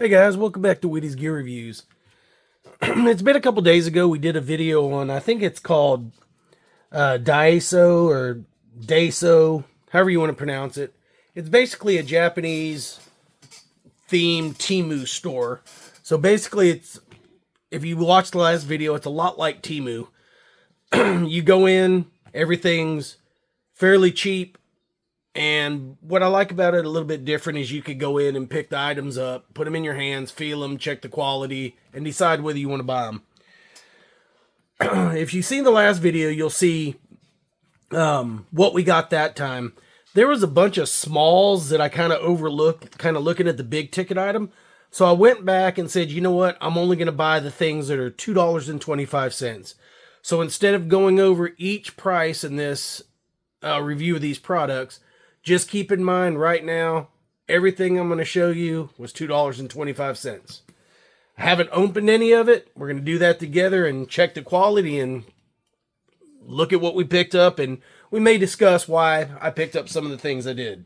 Hey guys, welcome back to Whitty's Gear Reviews. It's been a couple days ago we did a video on, I think it's called Daiso or Daiso, however you want to pronounce it. It's basically a Japanese themed Temu store. So basically it's, if you watched the last video, it's a lot like Temu. You go in, everything's fairly cheap. And what I like about it a little bit different is you could go in and pick the items up, put them in your hands, feel them, check the quality, and decide whether you want to buy them. If you've seen the last video, you'll see what we got that time. There was a bunch of smalls that I kind of overlooked, kind of looking at the big ticket item. So I went back and said, you know what? I'm only going to buy the things that are $2.25. So instead of going over each price in this review of these products, just keep in mind right now, everything I'm going to show you was $2.25. I haven't opened any of it. We're going to do that together and check the quality and look at what we picked up. And we may discuss why I picked up some of the things I did.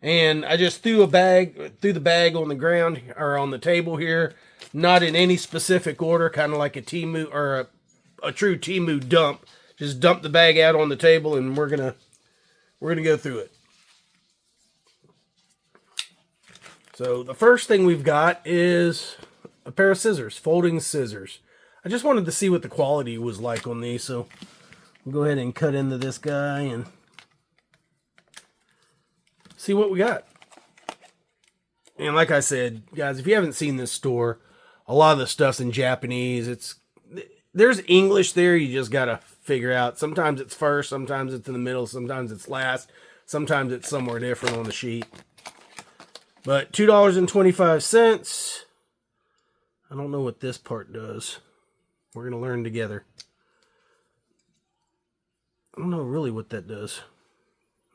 And I just threw the bag on the ground or on the table here, not in any specific order, kind of like a Temu or a true Temu dump. Just dump the bag out on the table and we're gonna go through it. So the first thing we've got is a pair of scissors, folding scissors. I just wanted to see what the quality was like on these, so we'll go ahead and cut into this guy and see what we got. And like I said, guys, if you haven't seen this store, a lot of the stuff's in Japanese. There's English there, you just gotta figure out. Sometimes it's first, sometimes it's in the middle, sometimes it's last, sometimes it's somewhere different on the sheet. But $2.25. I don't know what this part does. We're going to learn together. I don't know really what that does.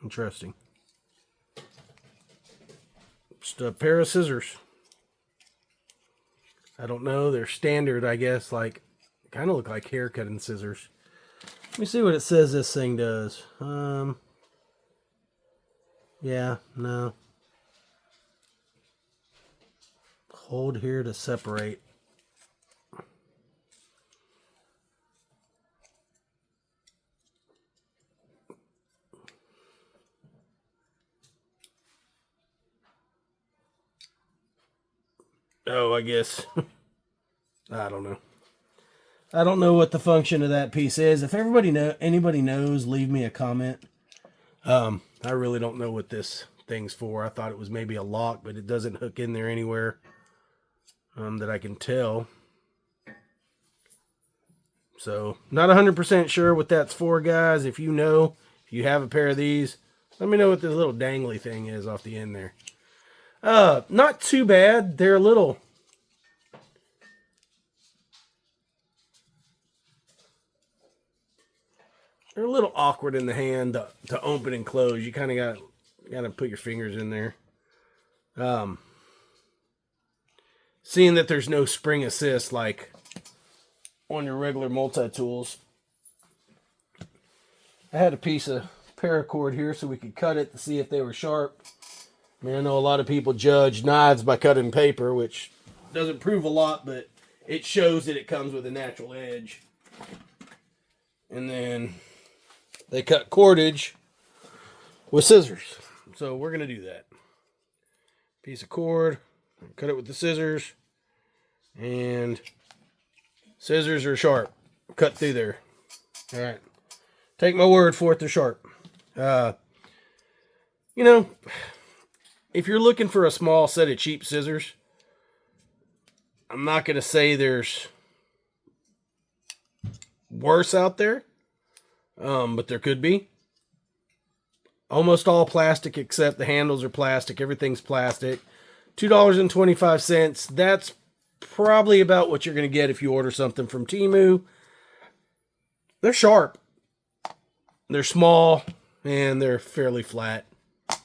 Interesting. Just a pair of scissors. I don't know. They're standard, I guess. Like, kind of look like hair cutting scissors. Let me see what it says this thing does. Yeah, no. Hold here to separate. Oh, I guess. I don't know. I don't know what the function of that piece is. If anybody knows, leave me a comment. I really don't know what this thing's for. I thought it was maybe a lock, but it doesn't hook in there anywhere that I can tell. So, not 100% sure what that's for, guys. If you know, if you have a pair of these, let me know what this little dangly thing is off the end there. Not too bad. They're a little... They're a little awkward in the hand to open and close. You kind of got to put your fingers in there. Seeing that there's no spring assist like on your regular multi-tools. I had a piece of paracord here so we could cut it to see if they were sharp. I mean, I know a lot of people judge knives by cutting paper, which doesn't prove a lot, but it shows that it comes with a natural edge. And then they cut cordage with scissors. So we're going to do that. Piece of cord, cut it with the scissors, and scissors are sharp. Cut through there. All right. Take my word for it, they're sharp. You know, if you're looking for a small set of cheap scissors, I'm not going to say there's worse out there, but there could be. Almost all plastic except the handles are plastic. Everything's plastic. $2.25. That's probably about what you're going to get if you order something from Temu. They're sharp. They're small and they're fairly flat. I'm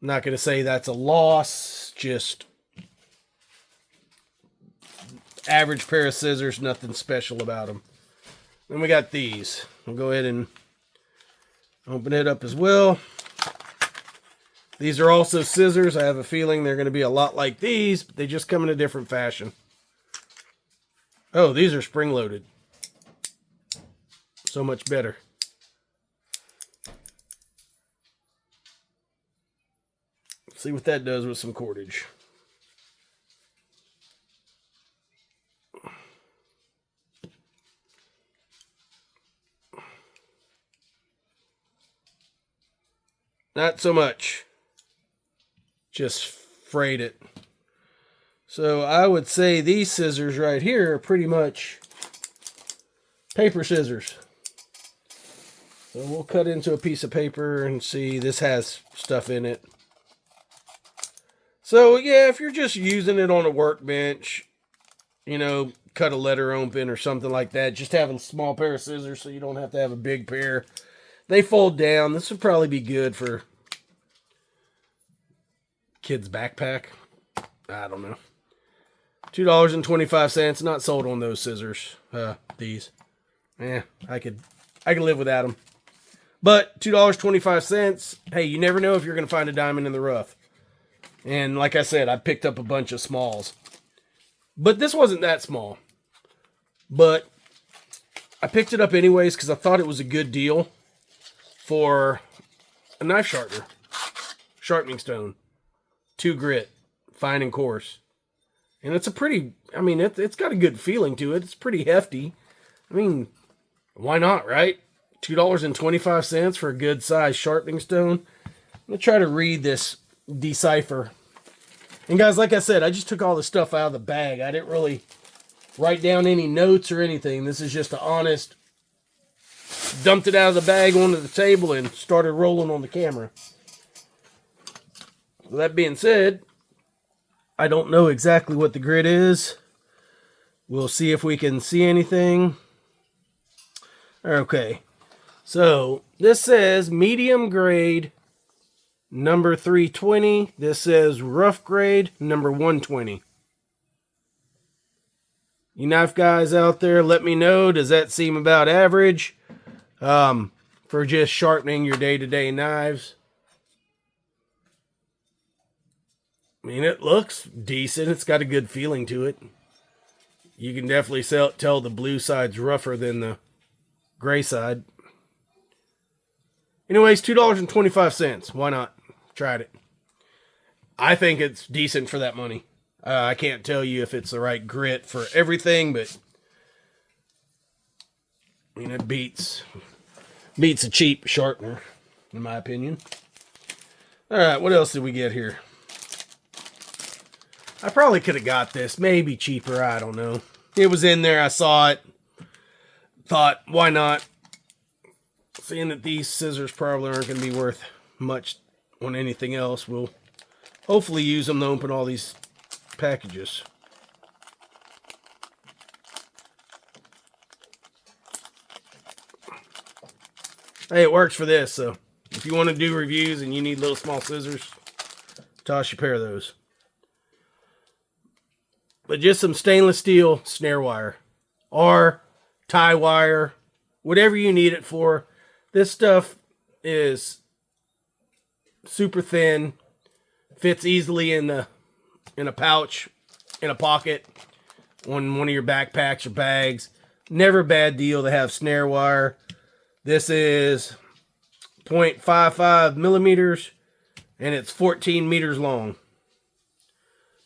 not going to say that's a loss. Just average pair of scissors. Nothing special about them. Then we got these. We'll go ahead and open it up as well. These are also scissors. I have a feeling they're going to be a lot like these, but they just come in a different fashion. Oh, these are spring-loaded. So much better. See what that does with some cordage. Not so much. Just frayed it. So I would say these scissors right here are pretty much paper scissors. So we'll cut into a piece of paper and see, this has stuff in it. So yeah, if you're just using it on a workbench, you know, cut a letter open or something like that, just having a small pair of scissors so you don't have to have a big pair. They fold down. This would probably be good for kid's backpack. I don't know. $2.25. Not sold on those scissors. These. I could live without them. But $2.25. Hey, you never know if you're going to find a diamond in the rough. And like I said, I picked up a bunch of smalls. But this wasn't that small. But I picked it up anyways because I thought it was a good deal for a knife sharpener. Sharpening stone. 2 grit. Fine and coarse. And it's a pretty, I mean, it's got a good feeling to it. It's pretty hefty. I mean, why not, right? $2.25 for a good size sharpening stone. I'm going to try to read this decipher. And guys, like I said, I just took all the stuff out of the bag. I didn't really write down any notes or anything. This is just an honest, dumped it out of the bag onto the table and started rolling on the camera. With that being said, I don't know exactly what the grit is. We'll see if we can see anything. Okay. So, this says medium grade number 320. This says rough grade number 120. You knife guys out there, let me know. Does that seem about average for just sharpening your day-to-day knives? I mean, it looks decent. It's got a good feeling to it. You can definitely tell the blue side's rougher than the gray side. Anyways, $2.25. Why not? Tried it. I think it's decent for that money. I can't tell you if it's the right grit for everything, but I mean, it beats a cheap sharpener, in my opinion. All right, what else did we get here? I probably could have got this, maybe cheaper, I don't know. It was in there, I saw it. Thought, why not? Seeing that these scissors probably aren't going to be worth much on anything else, we'll hopefully use them to open all these packages. Hey, it works for this, so if you want to do reviews and you need little small scissors, toss you a pair of those. But just some stainless steel snare wire or tie wire, whatever you need it for. This stuff is super thin, fits easily in a pouch, in a pocket, on one of your backpacks or bags. Never a bad deal to have snare wire. This is 0.55 millimeters and it's 14 meters long.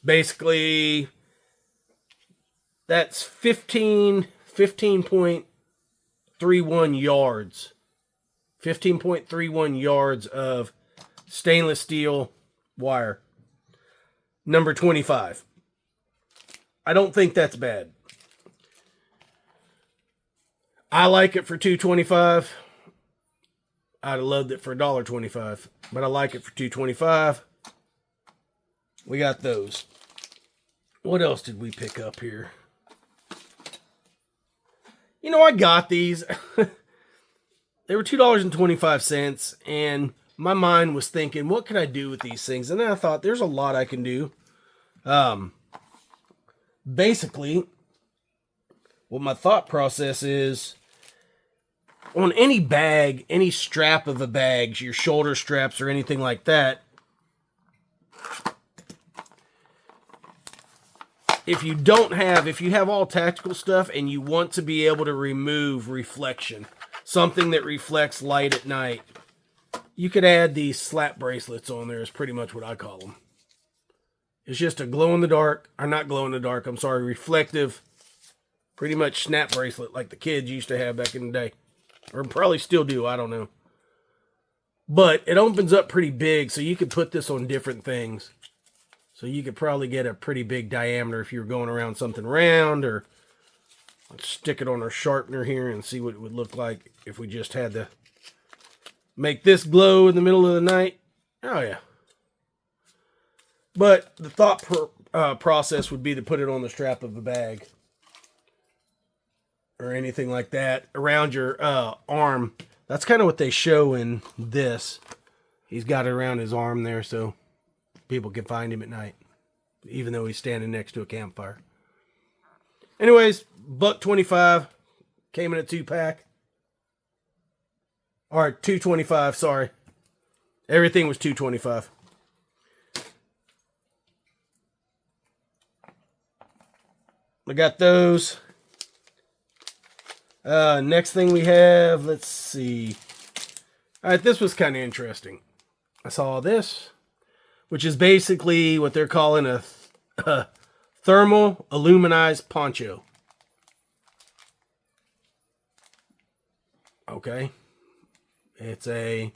Basically, that's 15.31 yards. 15.31 yards of stainless steel wire. Number 25. I don't think that's bad. I like it for $2.25. I'd have loved it for $1.25, but I like it for $2.25. We got those. What else did we pick up here? You know, I got these. They were $2.25, and my mind was thinking, what can I do with these things? And then I thought, there's a lot I can do. Basically, what my thought process is, on any bag, any strap of a bag, your shoulder straps or anything like that, If you have all tactical stuff and you want to be able to remove reflection, something that reflects light at night, you could add these slap bracelets on there is pretty much what I call them. It's just a glow-in-the-dark, or not glow-in-the-dark, I'm sorry, reflective, pretty much snap bracelet like the kids used to have back in the day. Or probably still do, I don't know. But it opens up pretty big, so you could put this on different things. So you could probably get a pretty big diameter if you were going around something round, or let's stick it on our sharpener here and see what it would look like if we just had to make this glow in the middle of the night. Oh yeah. But the thought process would be to put it on the strap of a bag or anything like that around your arm. That's kind of what they show in this. He's got it around his arm there so people can find him at night, even though he's standing next to a campfire. Anyways, $1.25 came in a 2-pack. Or $2.25, sorry. Everything was $2.25. I got those. Next thing we have, let's see. All right, this was kind of interesting. I saw this, which is basically what they're calling a thermal aluminized poncho. Okay. It's I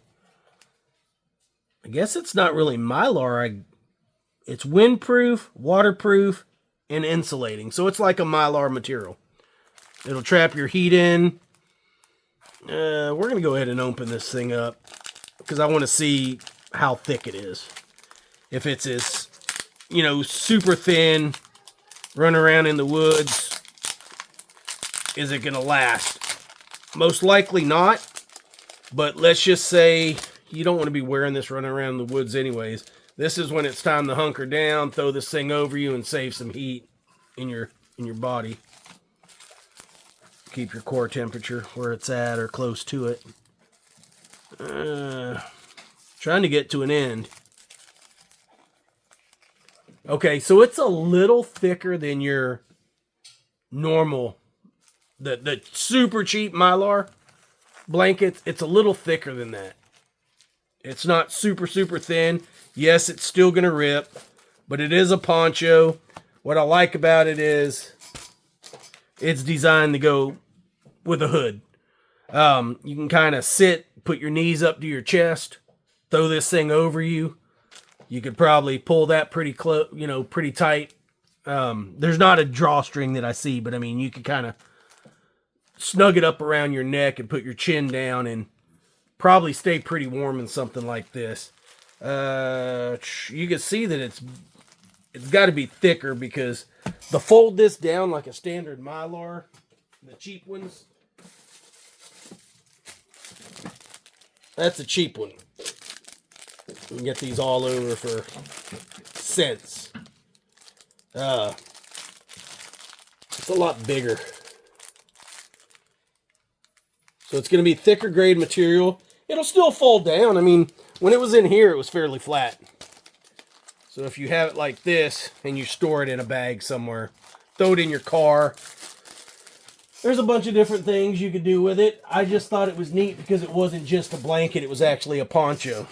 guess it's not really Mylar. It's windproof, waterproof, and insulating. So it's like a Mylar material. It'll trap your heat in. We're going to go ahead and open this thing up because I want to see how thick it is. If it's as, super thin, run around in the woods, is it going to last? Most likely not. But let's just say you don't want to be wearing this running around the woods anyways. This is when it's time to hunker down, throw this thing over you, and save some heat in your body. Keep your core temperature where it's at or close to it. Trying to get to an end. Okay, so it's a little thicker than your normal, the super cheap Mylar blankets. It's a little thicker than that. It's not super, super thin. Yes, it's still going to rip, but it is a poncho. What I like about it is it's designed to go with a hood. You can kind of sit, put your knees up to your chest, throw this thing over you. You could probably pull that pretty close, pretty tight. There's not a drawstring that I see, but I mean, you could kind of snug it up around your neck and put your chin down and probably stay pretty warm in something like this. You can see that it's got to be thicker because to fold this down like a standard Mylar, the cheap ones, that's a cheap one. You can get these all over for cents. It's a lot bigger. So it's going to be thicker grade material. It'll still fold down. I mean, when it was in here, it was fairly flat. So if you have it like this and you store it in a bag somewhere, throw it in your car. There's a bunch of different things you could do with it. I just thought it was neat because it wasn't just a blanket. It was actually a poncho.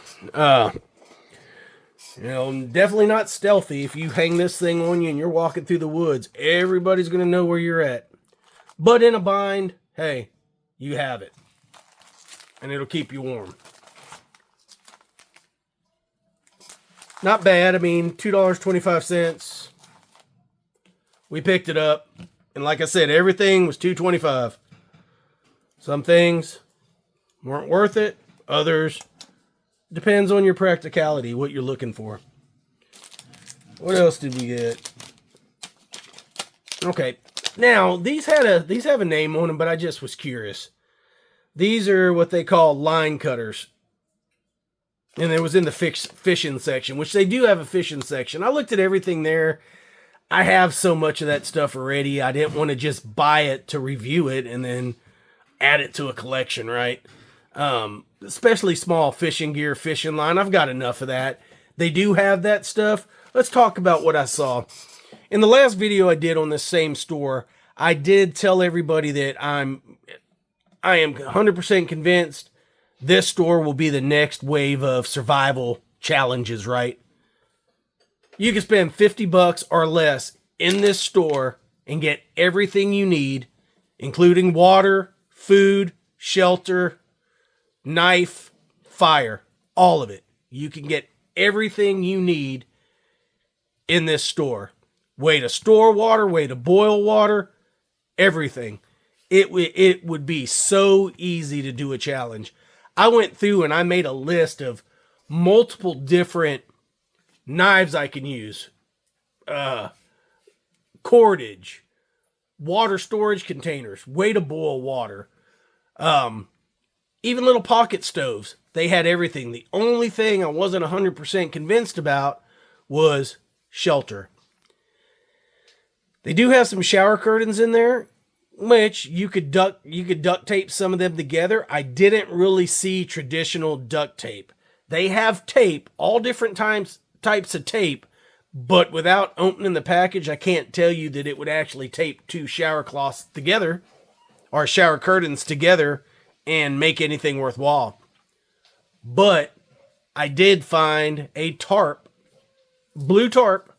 Definitely not stealthy. If you hang this thing on you and you're walking through the woods, everybody's going to know where you're at. But in a bind, hey, you have it. And it'll keep you warm. Not bad. I mean, $2.25. We picked it up. And like I said, everything was $2.25. Some things weren't worth it. Others, depends on your practicality, what you're looking for. What else did we get? Okay. Now, these have a name on them, but I just was curious. These are what they call line cutters. And it was in the fishing section, which they do have a fishing section. I looked at everything there. I have so much of that stuff already. I didn't want to just buy it to review it and then add it to a collection, right? Especially small fishing gear, fishing line. I've got enough of that. they do have that stuff. Let's talk about what I saw. In the last video I did on this same store, I did tell everybody that I am 100% convinced this store will be the next wave of survival challenges, right? You can spend 50 bucks or less in this store and get everything you need, including water, food, shelter, knife, fire, all of it. You can get everything you need in this store. Way to store water, way to boil water, everything. It would be so easy to do a challenge. I went through and I made a list of multiple different knives I can use. Cordage, water storage containers, way to boil water. Even little pocket stoves. They had everything. The only thing I wasn't 100% convinced about was shelter. They do have some shower curtains in there, which you could duct tape some of them together. I didn't really see traditional duct tape. They have tape, all different types of tape, but without opening the package, I can't tell you that it would actually tape two shower cloths together or shower curtains together and make anything worthwhile. But I did find a tarp, blue tarp.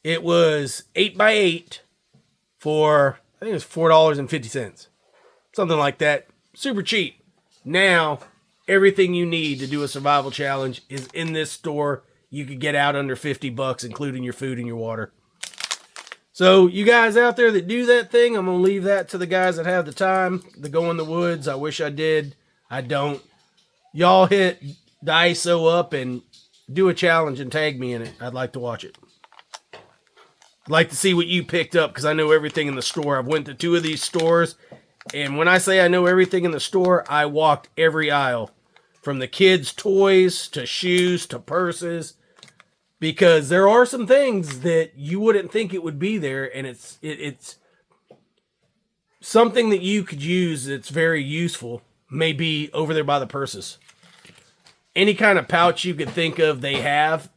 It was 8x8 for, I think it was $4.50. Something like that. Super cheap. Now, everything you need to do a survival challenge is in this store. You could get out under 50 bucks, including your food and your water. So, you guys out there that do that thing, I'm going to leave that to the guys that have the time to go in the woods. I wish I did. I don't. Y'all hit Daiso up and do a challenge and tag me in it. I'd like to watch it. I'd like to see what you picked up because I know everything in the store. I've went to 2 of these stores, and when I say I know everything in the store, I walked every aisle. From the kids' toys to shoes to purses. Because there are some things that you wouldn't think it would be there, and it's something that you could use that's very useful, may be over there by the purses. Any kind of pouch you could think of they have,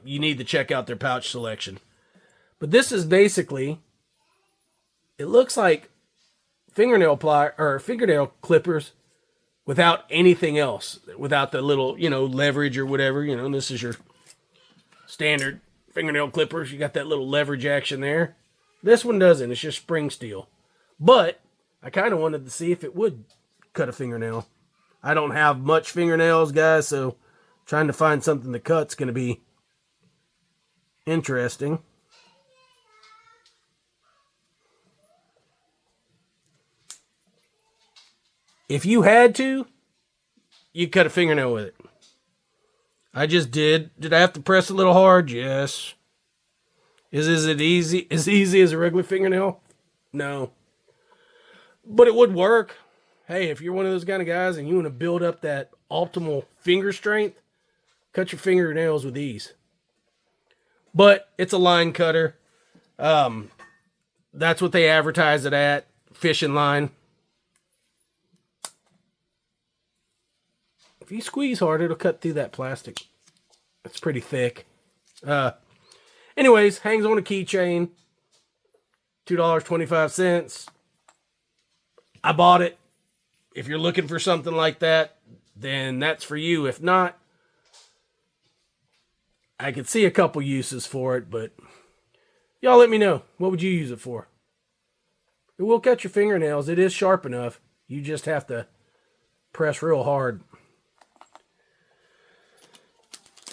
you need to check out their pouch selection. But this is basically, it looks like fingernail clippers without anything else, without the little, leverage or whatever. This is your standard fingernail clippers. You got that little leverage action there. This one doesn't. It's just spring steel. But I kind of wanted to see if it would cut a fingernail. I don't have much fingernails, guys, so trying to find something that cuts going to be interesting. If you had to, you'd cut a fingernail with it. I just did. Did I have to press a little hard? Yes. Is it easy? As easy as a regular fingernail? No. But it would work. Hey, if you're one of those kind of guys and you want to build up that optimal finger strength, cut your fingernails with ease. But it's a line cutter. That's what they advertise it at. Fishing line. If you squeeze hard, it'll cut through that plastic. It's pretty thick. Anyways, hangs on a keychain. $2.25. I bought it. If you're looking for something like that, then that's for you. If not, I could see a couple uses for it, but y'all let me know. What would you use it for? It will cut your fingernails. It is sharp enough. You just have to press real hard.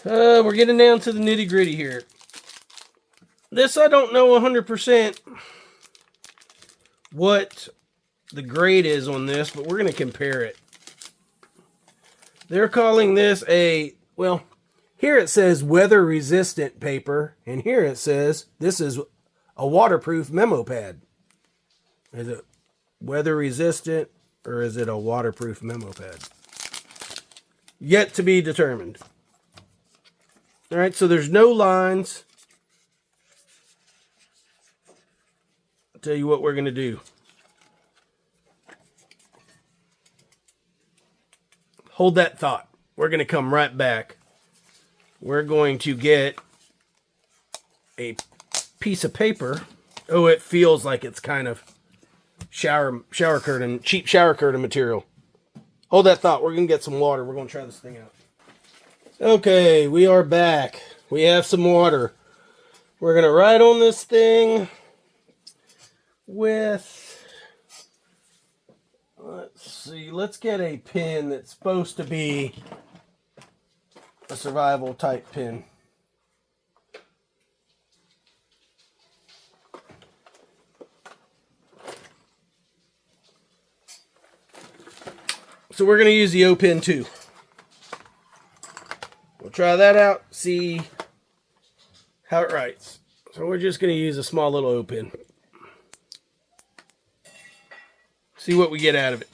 We're getting down to the nitty gritty here. This, I don't know 100% what the grade is on this, but we're going to compare it. They're calling this here it says weather resistant paper, and here it says this is a waterproof memo pad. Is it weather resistant or is it a waterproof memo pad? Yet to be determined. All right, so there's no lines. I'll tell you what we're going to do. Hold that thought. We're going to come right back. we're going to get a piece of paper. Oh, it feels like it's kind of shower curtain, cheap shower curtain material. Hold that thought. We're going to get some water. We're going to try this thing out. Okay, we are back. We have some water. We're going to write on this thing with, let's see, let's get a pen that's supposed to be a survival type pen. So we're going to use the O pen too. We'll try that out, see how it writes. So we're just going to use a small little O pen. See what we get out of it.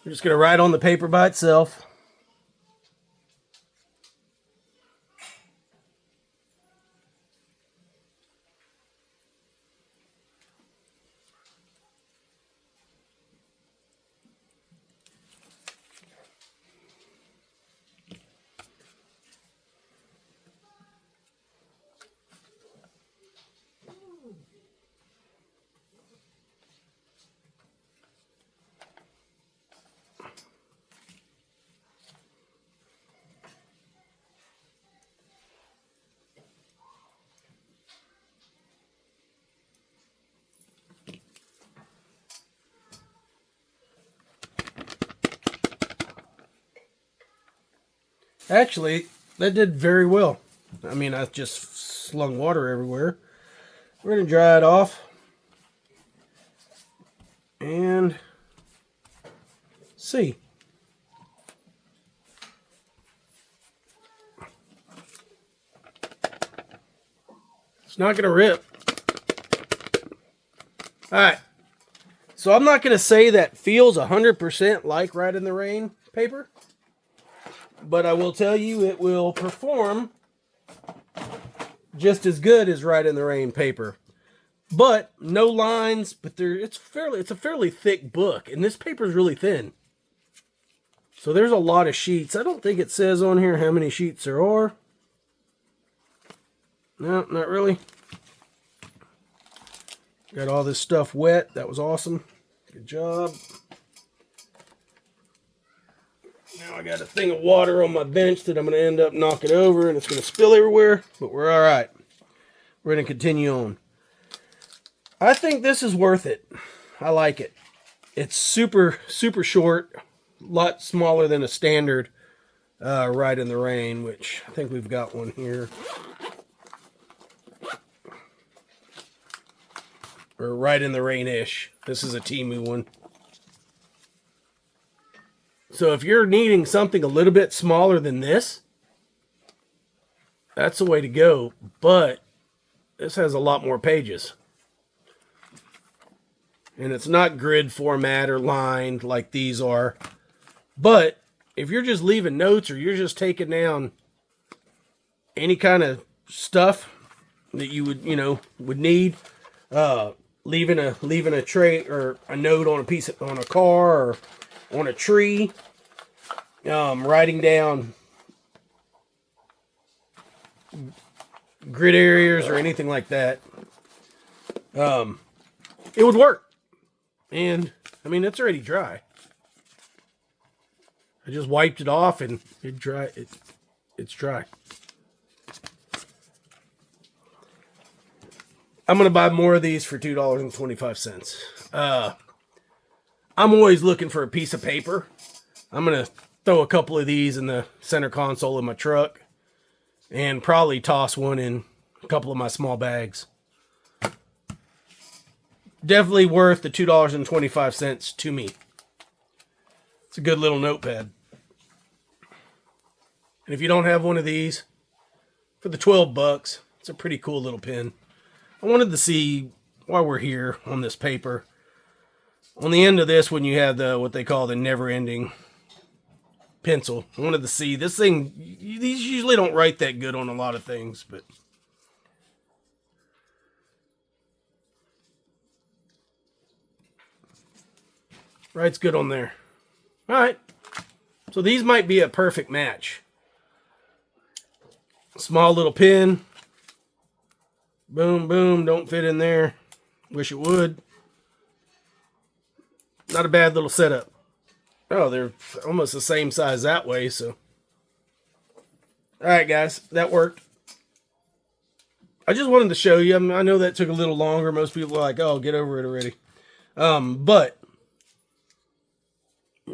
We're just going to write on the paper by itself. Actually, that did very well. I mean, I just slung water everywhere. We're going to dry it off. And see. It's not going to rip. Alright. So I'm not going to say that feels 100% like Right in the Rain paper. But I will tell you it will perform just as good as Right in the Rain paper. But no lines, but it's a fairly thick book, and this paper is really thin. So there's a lot of sheets. I don't think it says on here how many sheets there are. No, not really. Got all this stuff wet. That was awesome. Good job. Now I got a thing of water on my bench that I'm going to end up knocking over, and it's going to spill everywhere, but we're all right. We're going to continue on. I think this is worth it. I like it. It's super, super short, a lot smaller than a standard Right in the Rain, which I think we've got one here. Or Right in the Rain-ish. This is a Temu one. So if you're needing something a little bit smaller than this, that's the way to go. But this has a lot more pages. And it's not grid format or lined like these are. But if you're just leaving notes or you're just taking down any kind of stuff that you would need, leaving a tray or a note on on a car or on a tree, writing down grid areas or anything like that, it would work. And I mean, it's already dry. I just wiped it off and it's dry. I'm going to buy more of these for $2.25. I'm always looking for a piece of paper. I'm going to throw a couple of these in the center console of my truck and probably toss one in a couple of my small bags. Definitely worth the $2.25 to me. It's a good little notepad. And if you don't have one of these, for the $12, it's a pretty cool little pen. I wanted to see, while we're here on this paper, on the end of this, when you have what they call the never-ending pencil, I wanted to see this thing. These usually don't write that good on a lot of things, but writes good on there. All right, so these might be a perfect match. Small little pin. Boom, boom. Don't fit in there. Wish it would. Not a bad little setup. Oh, they're almost the same size that way, so. Alright, guys. That worked. I just wanted to show you. I know that took a little longer. Most people are like, oh, get over it already. But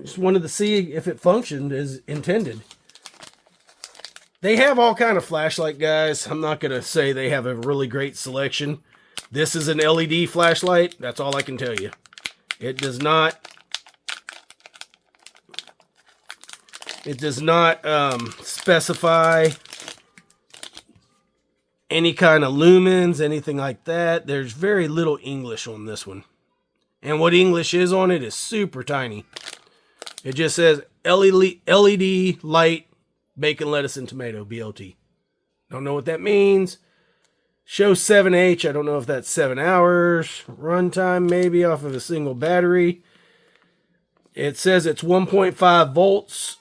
just wanted to see if it functioned as intended. They have all kind of flashlight, guys. I'm not going to say they have a really great selection. This is an LED flashlight. That's all I can tell you. It does not specify any kind of lumens, anything like that. There's very little English on this one. And what English is on it is super tiny. It just says LED light, bacon, lettuce, and tomato, BLT. Don't know what that means. Show 7H. I don't know if that's 7 hours. Runtime maybe off of a single battery. It says it's 1.5 volts.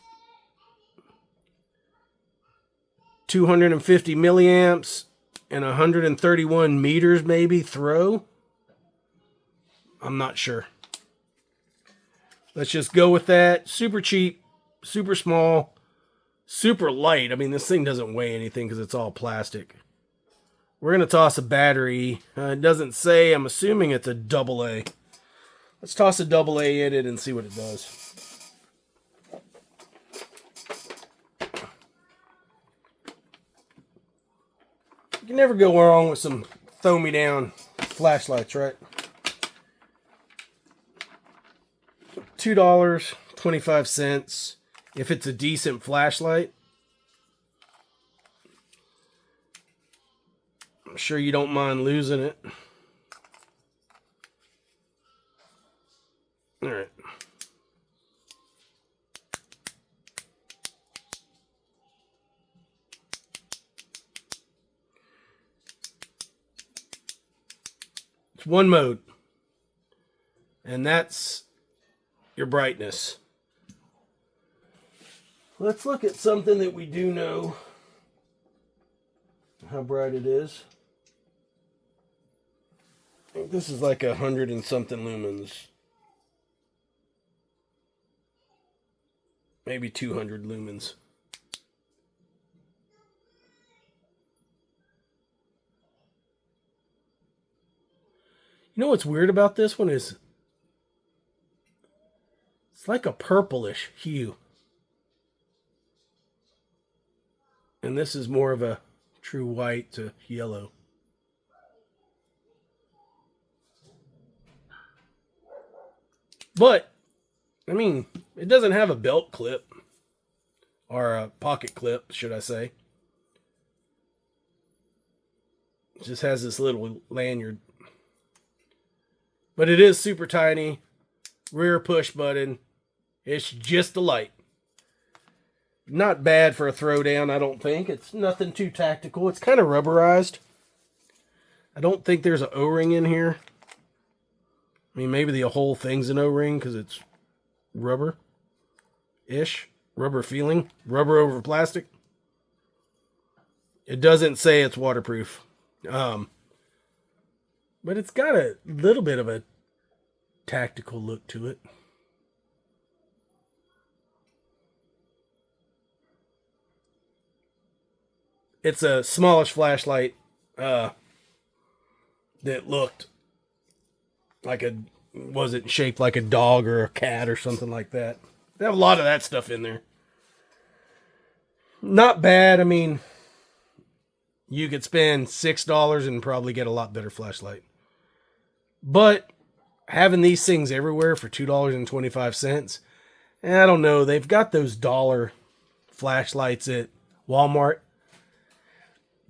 250 milliamps. And 131 meters maybe throw. I'm not sure. Let's just go with that. Super cheap. Super small. Super light. I mean, this thing doesn't weigh anything because it's all plastic. We're going to toss a battery. It doesn't say. I'm assuming it's a AA. Let's toss a AA in it and see what it does. You can never go wrong with some throw-me-down flashlights, right? $2.25 if it's a decent flashlight. I'm sure you don't mind losing it. All right. It's one mode. And that's your brightness. Let's look at something that we do know how bright it is. I think this is like 100 and something lumens. Maybe 200 lumens. You know what's weird about this one is it's like a purplish hue. And this is more of a true white to yellow. But, I mean, it doesn't have a belt clip. Or a pocket clip, should I say. It just has this little lanyard. But it is super tiny. Rear push button. It's just a light. Not bad for a throwdown, I don't think. It's nothing too tactical. It's kind of rubberized. I don't think there's an O-ring in here. I mean, maybe the whole thing's an O-ring because it's rubber-ish. Rubber feeling. Rubber over plastic. It doesn't say it's waterproof. But it's got a little bit of a tactical look to it. It's a smallish flashlight that looked like wasn't shaped like a dog or a cat or something like that. They have a lot of that stuff in there. Not bad. I mean, you could spend $6 and probably get a lot better flashlight. But having these things everywhere for $2.25, I don't know. They've got those dollar flashlights at Walmart.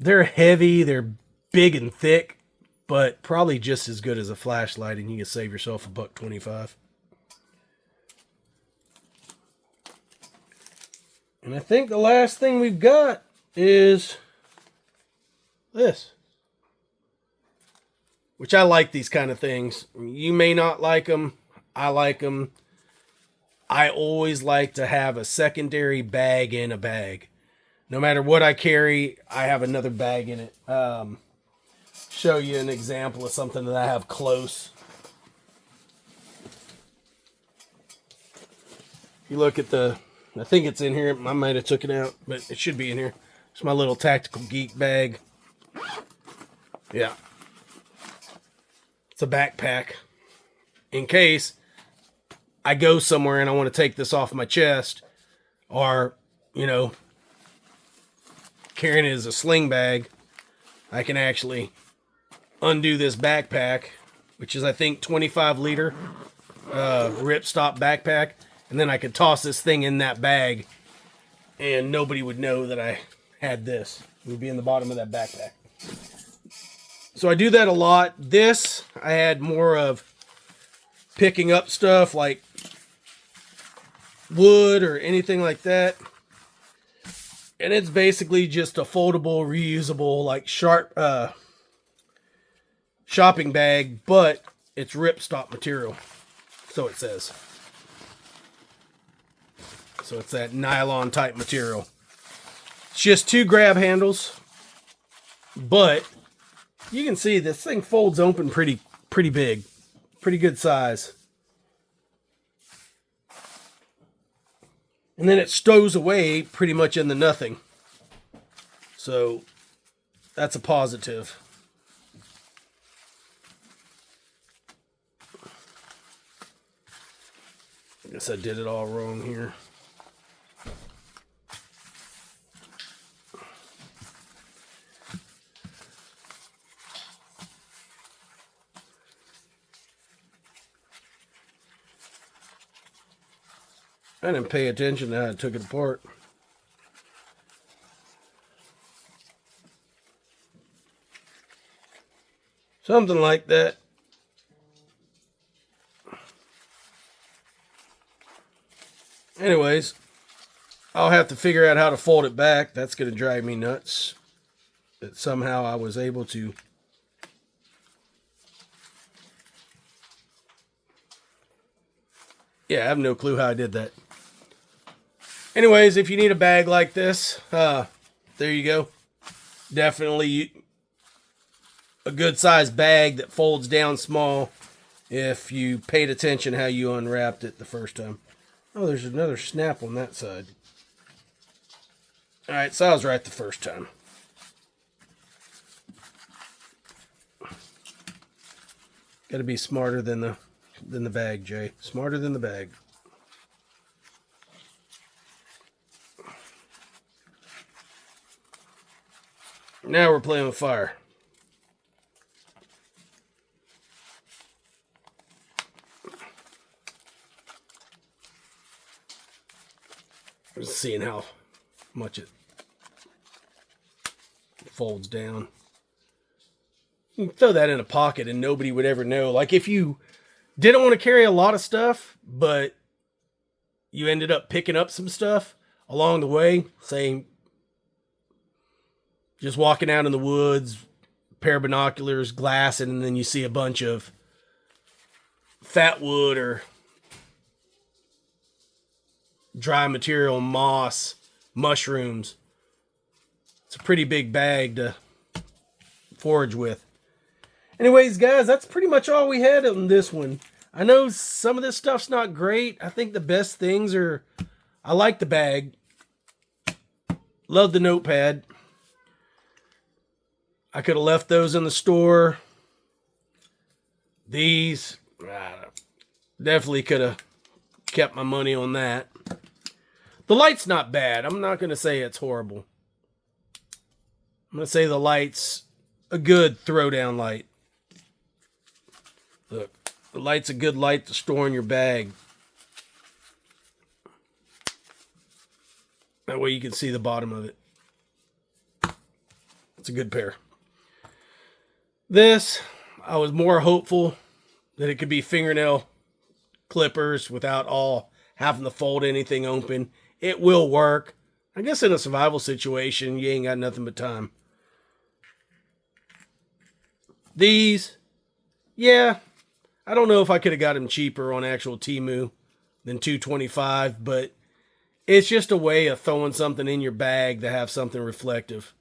They're heavy, they're big and thick, but probably just as good as a flashlight, and you can save yourself $1.25. And I think the last thing we've got is this. Which I like these kind of things. You may not like them. I like them. I always like to have a secondary bag in a bag. No matter what I carry, I have another bag in it. Show you an example of something that I have close. You look at the, I think it's in here. I might have took it out, but it should be in here. It's my little Tactical Geek bag. Yeah. It's a backpack. In case I go somewhere and I want to take this off my chest, or, you know, carrying it as a sling bag, I can actually undo this backpack, which is, I think, 25 liter ripstop backpack, and then I could toss this thing in that bag and nobody would know that I had this. It would be in the bottom of that backpack. So I do that a lot. This, I had more of picking up stuff like wood or anything like that. And it's basically just a foldable, reusable, like shopping bag, but it's ripstop material. So it says. So it's that nylon type material. It's just 2 grab handles, but you can see this thing folds open pretty big, pretty good size. And then it stows away pretty much into nothing. So that's a positive. I guess I did it all wrong here. I didn't pay attention to how I took it apart. Something like that. Anyways, I'll have to figure out how to fold it back. That's going to drive me nuts. That somehow I was able to. Yeah, I have no clue how I did that. Anyways, if you need a bag like this, there you go. Definitely a good sized bag that folds down small if you paid attention how you unwrapped it the first time. Oh, there's another snap on that side. Alright, so I was right the first time. Gotta be smarter than the bag, Jay. Smarter than the bag. Now we're playing with fire. Just seeing how much it folds down. You can throw that in a pocket and nobody would ever know. Like if you didn't want to carry a lot of stuff, but you ended up picking up some stuff along the way, say just walking out in the woods, pair of binoculars, glass, and then you see a bunch of fat wood or dry material, moss, mushrooms. It's a pretty big bag to forage with. Anyways, guys, that's pretty much all we had on this one. I know some of this stuff's not great. I think the best things are, I like the bag. Love the notepad. I could have left those in the store. These, definitely could have kept my money on that. The light's not bad. I'm not going to say it's horrible. I'm going to say the light's a good throwdown light. Look, the light's a good light to store in your bag. That way you can see the bottom of it. It's a good pair. This, I was more hopeful that it could be fingernail clippers without all having to fold anything open. It will work. I guess in a survival situation, you ain't got nothing but time. These, yeah, I don't know if I could have got them cheaper on actual Temu than $225, but It's just a way of throwing something in your bag to have something reflective.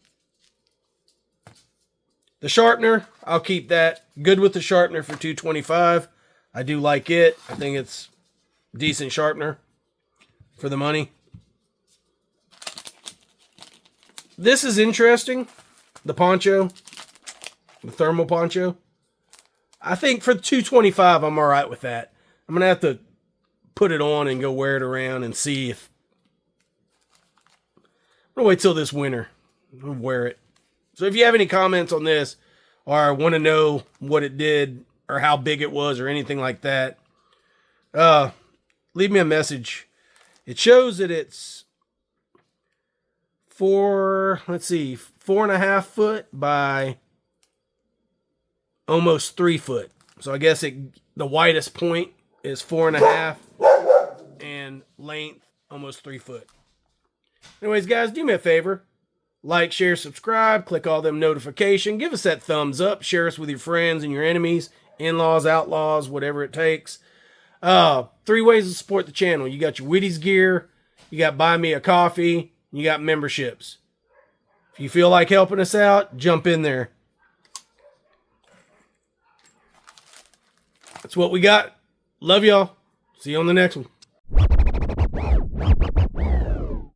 The sharpener, I'll keep that. Good with the sharpener for $225. I do like it. I think it's a decent sharpener for the money. This is interesting. The poncho. The thermal poncho. I think for $225, I'm all right with that. I'm going to have to put it on and go wear it around and see if... I'm going to wait till this winter. I'll wear it. So if you have any comments on this, or want to know what it did, or how big it was, or anything like that, leave me a message. It shows that it's 4.5 foot by almost 3 foot. So I guess the widest point is 4.5, and length almost 3 foot. Anyways, guys, do me a favor. Like, share, subscribe, click all them notifications. Give us that thumbs up. Share us with your friends and your enemies, in-laws, outlaws, whatever it takes. 3 ways to support the channel. You got your Whitty's gear. You got Buy Me a Coffee. You got memberships. If you feel like helping us out, jump in there. That's what we got. Love y'all. See you on the next one.